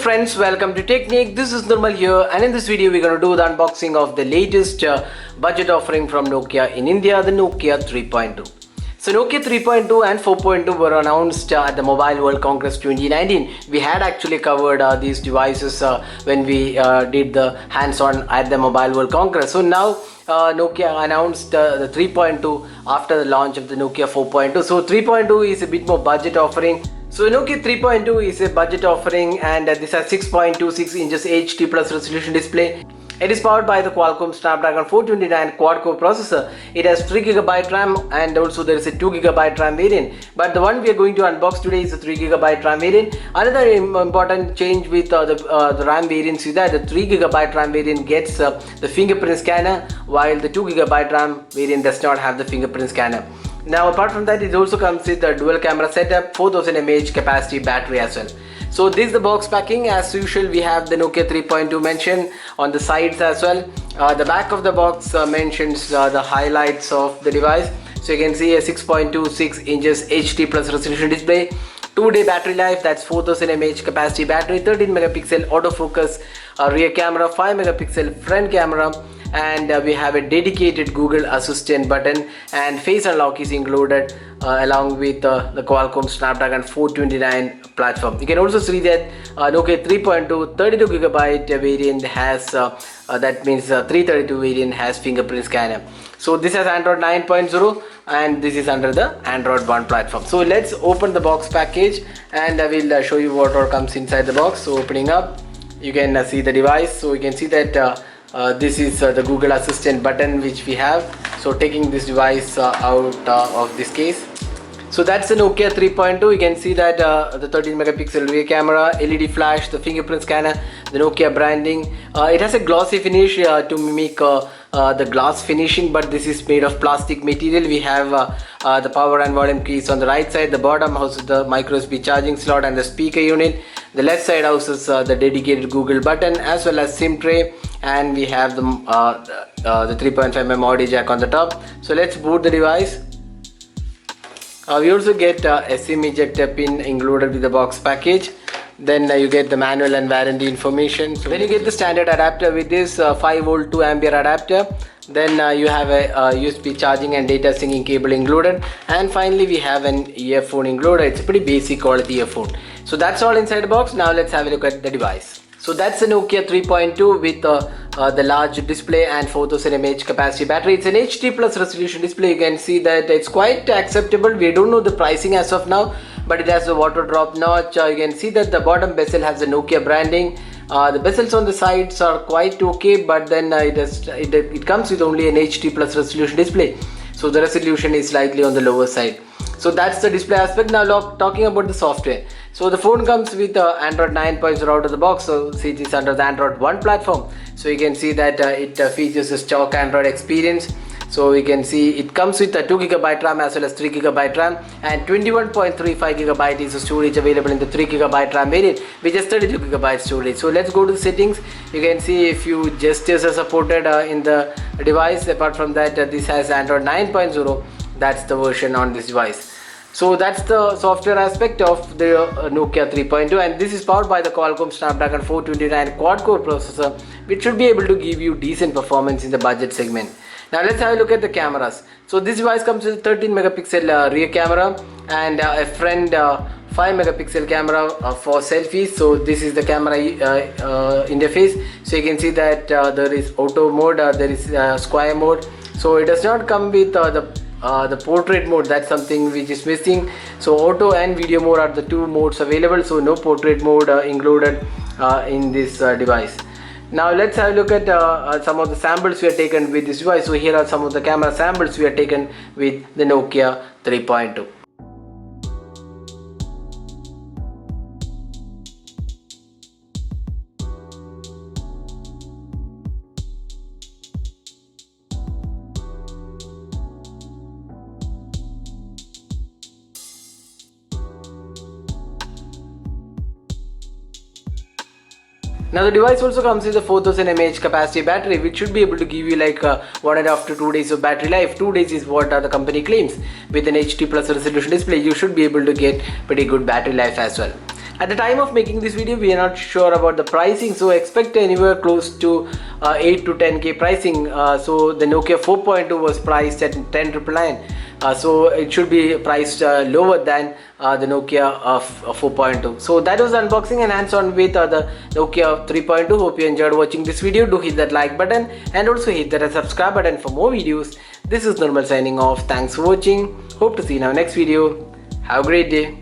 friends, welcome to Technique. This is Nirmal here, and in this video we're going to do the unboxing of the latest budget offering from Nokia in India, the Nokia 3.2. So Nokia 3.2 and 4.2 were announced at the Mobile World Congress 2019. We had actually covered these devices when we did the hands-on at the Mobile World Congress. So now Nokia announced the 3.2 after the launch of the Nokia 4.2. So 3.2 is a bit more budget offering. So Nokia 3.2 is a budget offering, and this has 6.26 inches HD plus resolution display. It is powered by the Qualcomm Snapdragon 429 quad-core processor. It has 3GB RAM, and also there is a 2GB RAM variant. But the one we are going to unbox today is the 3GB RAM variant. Another important change with the RAM variants is that the 3GB RAM variant gets the fingerprint scanner, while the 2GB RAM variant does not have the fingerprint scanner. Now apart from that, it also comes with a dual camera setup, 4000 mAh capacity battery as well. So this is the box packing. As usual, we have the Nokia 3.2 mentioned on the sides as well. The back of the box mentions the highlights of the device. So you can see a 6.26 inches HD plus resolution display, 2-day battery life, that's 4000 mAh capacity battery, 13 megapixel autofocus rear camera, 5 megapixel front camera, and we have a dedicated Google Assistant button, and face unlock is included along with the Qualcomm Snapdragon 429 platform. You can also see that Nokia 3.2 32GB variant has that means 332 variant has fingerprint scanner. So this has Android 9.0 and this is under the Android One platform. So let's open the box package and I will show you what all comes inside the box. So opening up, you can see the device. So you can see that this is the Google Assistant button which we have. So taking this device out of this case. So that's the Nokia 3.2. You can see that the 13 megapixel rear camera, LED flash, the fingerprint scanner, the Nokia branding. It has a glossy finish to mimic the glass finishing, but this is made of plastic material. We have the power and volume keys on the right side. The bottom houses the micro USB charging slot and the speaker unit. The left side houses the dedicated Google button as well as SIM tray, and we have the 3.5mm audio jack on the top. So let's boot the device. We also get a SIM ejector pin included with the box package. Then you get the manual and warranty information. So then you get the standard adapter with this 5V 2A adapter. Then you have a USB charging and data syncing cable included, and finally we have an earphone included. It's a pretty basic quality earphone. So that's all inside the box. Now let's have a look at the device. So that's the Nokia 3.2 with the large display and 4000 mAh capacity battery. It's an HD plus resolution display. You can see that it's quite acceptable. We don't know the pricing as of now, but it has a water drop notch. You can see that the bottom bezel has the Nokia branding. The bezels on the sides are quite okay, but then it comes with only an HD plus resolution display. So the resolution is slightly on the lower side. So that's the display aspect. Now talking about the software. So the phone comes with Android 9.0 out of the box. So see, it is under the Android One platform. So you can see that it features a stock Android experience. So you can see it comes with a 2GB RAM as well as 3GB RAM, and 21.35GB is the storage available in the 3GB RAM variant, which is 32GB storage. So let's go to the settings. You can see a few gestures are supported in the device. Apart from that, this has Android 9.0. That's the version on this device. So that's the software aspect of the Nokia 3.2, and this is powered by the Qualcomm Snapdragon 429 quad-core processor, which should be able to give you decent performance in the budget segment. Now let's have a look at the cameras. So this device comes with a 13 megapixel rear camera and a front 5 megapixel camera for selfies. So this is the camera interface. So you can see that there is auto mode, there is square mode. So it does not come with the portrait mode. That's something which is missing. So auto and video mode are the two modes available. So no portrait mode included in this device. Now let's have a look at some of the samples we have taken with this device. So here are some of the camera samples we have taken with the Nokia 3.2. Now the device also comes with a 4000 mAh capacity battery, which should be able to give you like 1.5 to 2 days of battery life. 2 days is what the company claims. With an HD plus resolution display, you should be able to get pretty good battery life as well. At the time of making this video, we are not sure about the pricing, so expect anywhere close to 8 to 10k pricing. So the Nokia 4.2 was priced at 10,999. So it should be priced lower than the Nokia 4.2. So that was the unboxing and hands-on with the Nokia 3.2. Hope you enjoyed watching this video. Do hit that like button and also hit that subscribe button for more videos. This is Nirmal signing off. Thanks for watching. Hope to see you in our next video. Have a great day.